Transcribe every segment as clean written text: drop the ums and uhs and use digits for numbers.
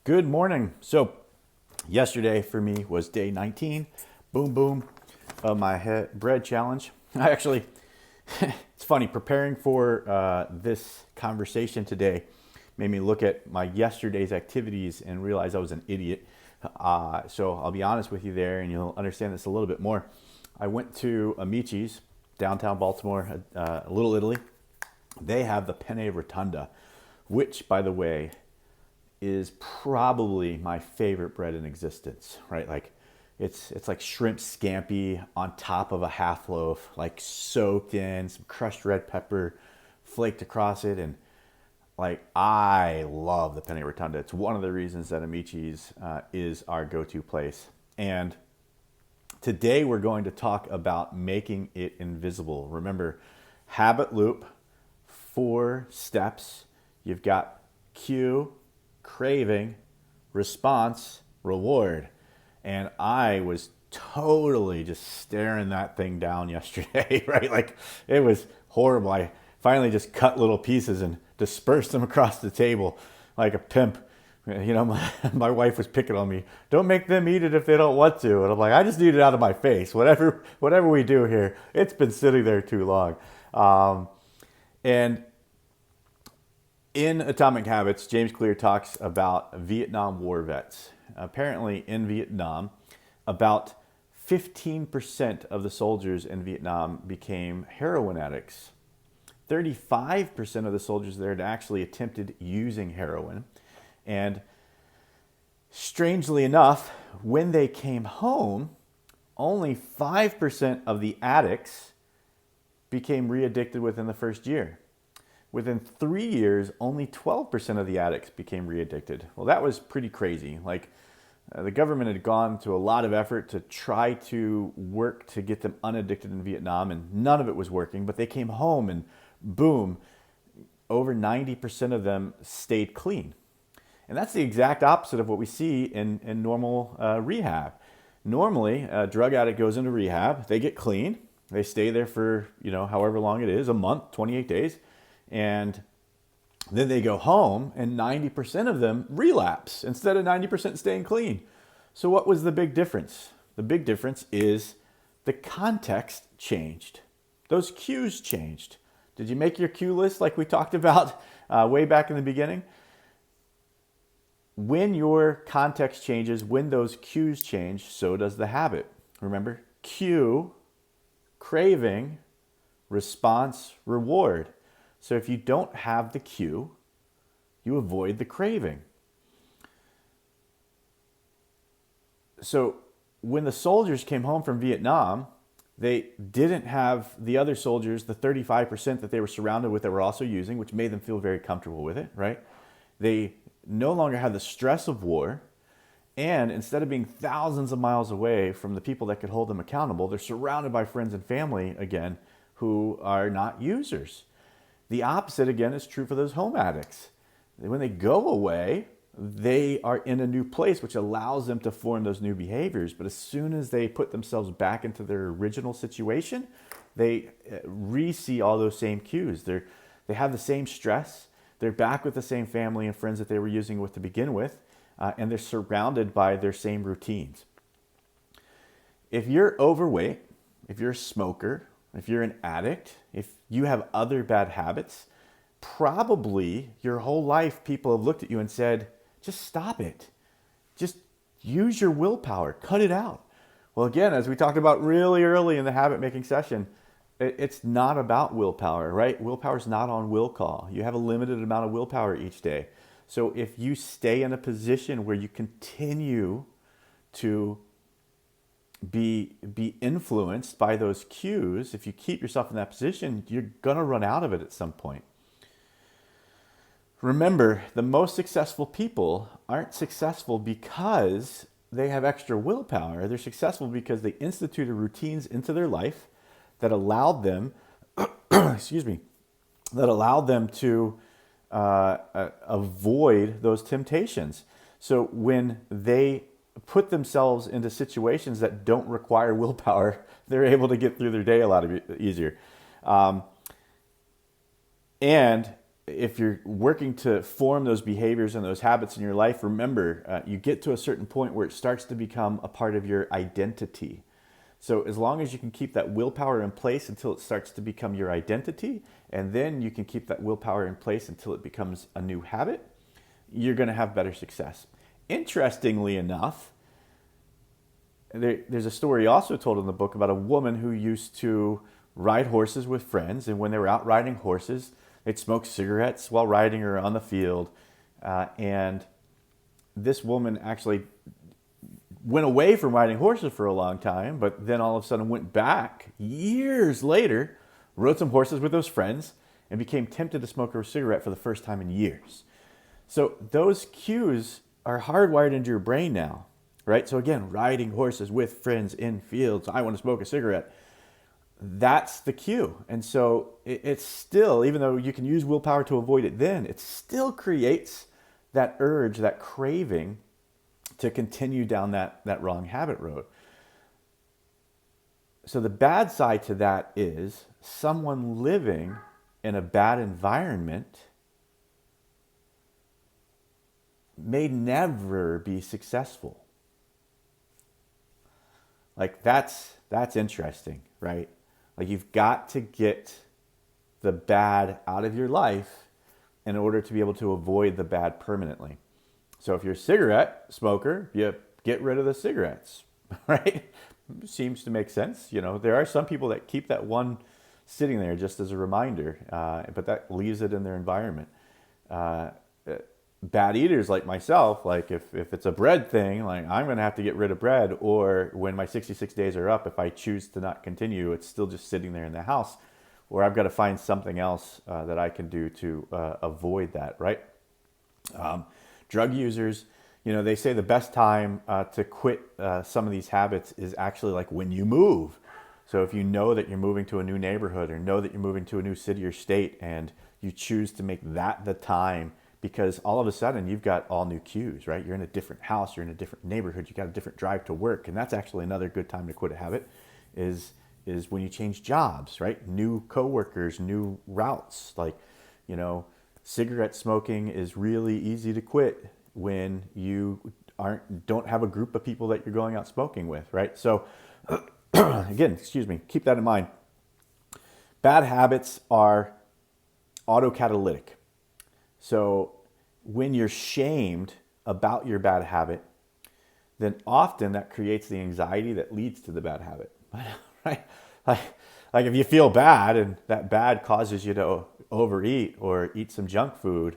Good morning. So, yesterday for me was day 19, boom, boom, of my bread challenge. I actually, it's funny, preparing for this conversation today made me look at my yesterday's activities and realize I was an idiot. So, I'll be honest with you there, and you'll understand this a little bit more. I went to Amici's, downtown Baltimore, Little Italy. They have the penne rotunda, which, by the way, is probably my favorite bread in existence, right? Like it's like shrimp scampi on top of a half loaf, like soaked in some crushed red pepper, flaked across it. And like, I love the penne rotunda. It's one of the reasons that Amici's is our go-to place. And today we're going to talk about making it invisible. Remember, habit loop, 4 steps. You've got cue, craving, response, reward. And I was totally just staring that thing down yesterday, right? Like it was horrible. I finally just cut little pieces and dispersed them across the table like a pimp. You know, my wife was picking on me. Don't make them eat it if they don't want to. And I'm like, I just need it out of my face. Whatever we do here, it's been sitting there too long. And in Atomic Habits, James Clear talks about Vietnam War vets. Apparently in Vietnam, about 15% of the soldiers in Vietnam became heroin addicts. 35% of the soldiers there had actually attempted using heroin. And strangely enough, when they came home, only 5% of the addicts became re-addicted within the first year. Within 3 years, only 12% of the addicts became re-addicted. Well, that was pretty crazy. Like the government had gone to a lot of effort to try to work to get them unaddicted in Vietnam, and none of it was working. But they came home and boom, over 90% of them stayed clean. And that's the exact opposite of what we see in normal rehab. Normally, a drug addict goes into rehab, they get clean, they stay there for, however long it is, a month, 28 days. And then they go home and 90% of them relapse instead of 90% staying clean. So what was the big difference? The big difference is the context changed. Those cues changed. Did you make your cue list like we talked about way back in the beginning? When your context changes, when those cues change, so does the habit. Remember, cue, craving, response, reward. So if you don't have the cue, you avoid the craving. So when the soldiers came home from Vietnam, they didn't have the other soldiers, the 35% that they were surrounded with that were also using, which made them feel very comfortable with it, right? They no longer had the stress of war. And instead of being thousands of miles away from the people that could hold them accountable, they're surrounded by friends and family again who are not users. The opposite, again, is true for those home addicts. When they go away, they are in a new place, which allows them to form those new behaviors. But as soon as they put themselves back into their original situation, they re-see all those same cues. They have the same stress. They're back with the same family and friends that they were using with to begin with, and they're surrounded by their same routines. If you're overweight, if you're a smoker, if you're an addict, if you have other bad habits, probably your whole life people have looked at you and said, just stop it. Just use your willpower. Cut it out. Well, again, as we talked about really early in the habit making session, it's not about willpower, right? Willpower is not on will call. You have a limited amount of willpower each day. So if you stay in a position where you continue to be influenced by those cues, if you keep yourself in that position, you're going to run out of it at some point. Remember, the most successful people aren't successful because they have extra willpower. They're successful because they instituted routines into their life that allowed them, that allowed them to avoid those temptations. So when they put themselves into situations that don't require willpower, they're able to get through their day a lot easier. And if you're working to form those behaviors and those habits in your life, remember, you get to a certain point where it starts to become a part of your identity. So as long as you can keep that willpower in place until it starts to become your identity, and then you can keep that willpower in place until it becomes a new habit, you're going to have better success. Interestingly enough, there's a story also told in the book about a woman who used to ride horses with friends, and when they were out riding horses, they'd smoke cigarettes while riding or on the field. And this woman actually went away from riding horses for a long time, but then all of a sudden went back years later, rode some horses with those friends, and became tempted to smoke a cigarette for the first time in years. So those cues are hardwired into your brain now, right? So again, riding horses with friends in fields, I want to smoke a cigarette. That's the cue. And so it's still, even though you can use willpower to avoid it then, it still creates that urge, that craving to continue down that wrong habit road. So the bad side to that is someone living in a bad environment may never be successful. Like that's interesting, right? Like you've got to get the bad out of your life in order to be able to avoid the bad permanently. So if you're a cigarette smoker, you get rid of the cigarettes, right? Seems to make sense. You know, there are some people that keep that one sitting there just as a reminder, but that leaves it in their environment. Bad eaters like myself, like if it's a bread thing, like I'm going to have to get rid of bread, or when my 66 days are up, if I choose to not continue, it's still just sitting there in the house, or I've got to find something else that I can do to avoid that, right? Drug users, you know, they say the best time to quit some of these habits is actually like when you move. So if you know that you're moving to a new neighborhood or know that you're moving to a new city or state and you choose to make that the time, because all of a sudden you've got all new cues, right? You're in a different house, you're in a different neighborhood, you got a different drive to work. And that's actually another good time to quit a habit is when you change jobs, right? New coworkers, new routes. Like, you know, cigarette smoking is really easy to quit when you don't have a group of people that you're going out smoking with, right? So again, keep that in mind. Bad habits are autocatalytic. So when you're shamed about your bad habit, then often that creates the anxiety that leads to the bad habit, right? Like if you feel bad and that bad causes you to overeat or eat some junk food,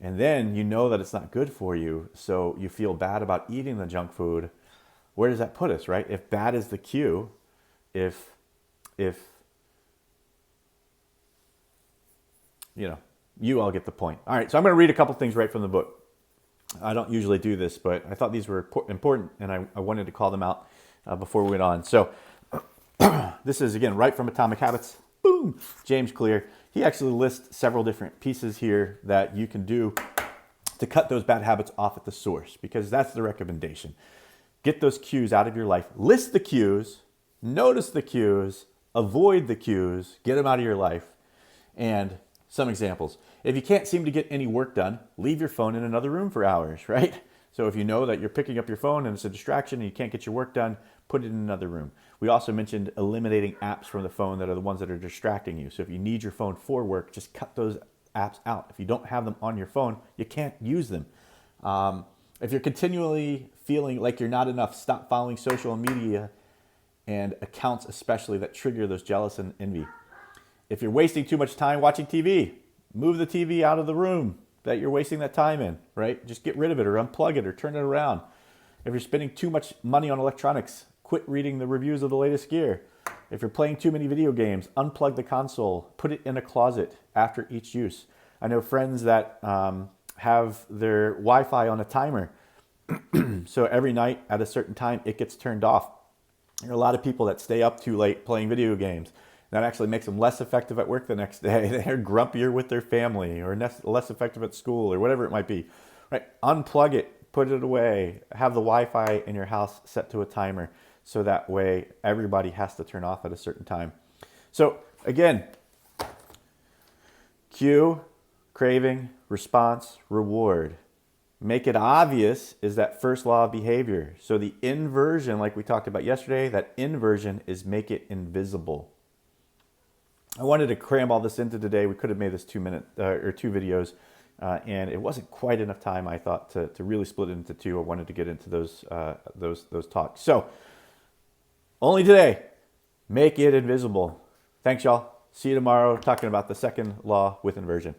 and then you know that it's not good for you, so you feel bad about eating the junk food, where does that put us, right? If bad is the cue, if you know, you all get the point. All right, so I'm going to read a couple things right from the book. I don't usually do this, but I thought these were important, and I wanted to call them out before we went on. So this is, again, right from Atomic Habits. Boom! James Clear. He actually lists several different pieces here that you can do to cut those bad habits off at the source, because that's the recommendation. Get those cues out of your life. List the cues, notice the cues, avoid the cues, get them out of your life. And some examples. If you can't seem to get any work done, leave your phone in another room for hours, right? So if you know that you're picking up your phone and it's a distraction and you can't get your work done, put it in another room. We also mentioned eliminating apps from the phone that are the ones that are distracting you. So if you need your phone for work, just cut those apps out. If you don't have them on your phone, you can't use them. If you're continually feeling like you're not enough, stop following social media and accounts especially that trigger those jealous and envy. If you're wasting too much time watching TV, move the TV out of the room that you're wasting that time in, right? Just get rid of it or unplug it or turn it around. If you're spending too much money on electronics, quit reading the reviews of the latest gear. If you're playing too many video games, unplug the console, put it in a closet after each use. I know friends that have their Wi-Fi on a timer. So every night at a certain time, it gets turned off. There are a lot of people that stay up too late playing video games. That actually makes them less effective at work the next day. They're grumpier with their family or less effective at school or whatever it might be. Right? Unplug it, put it away, have the Wi-Fi in your house set to a timer so that way everybody has to turn off at a certain time. So again, cue, Craving, response, reward. Make it obvious is that first law of behavior. So the inversion, like we talked about yesterday, that inversion is make it invisible. I wanted to cram all this into today. We could have made this 2 minute or 2 videos, and it wasn't quite enough time, I thought, to really split it into 2. I wanted to get into those talks. So only today, make it invisible. Thanks, y'all. See you tomorrow talking about the second law with inversion.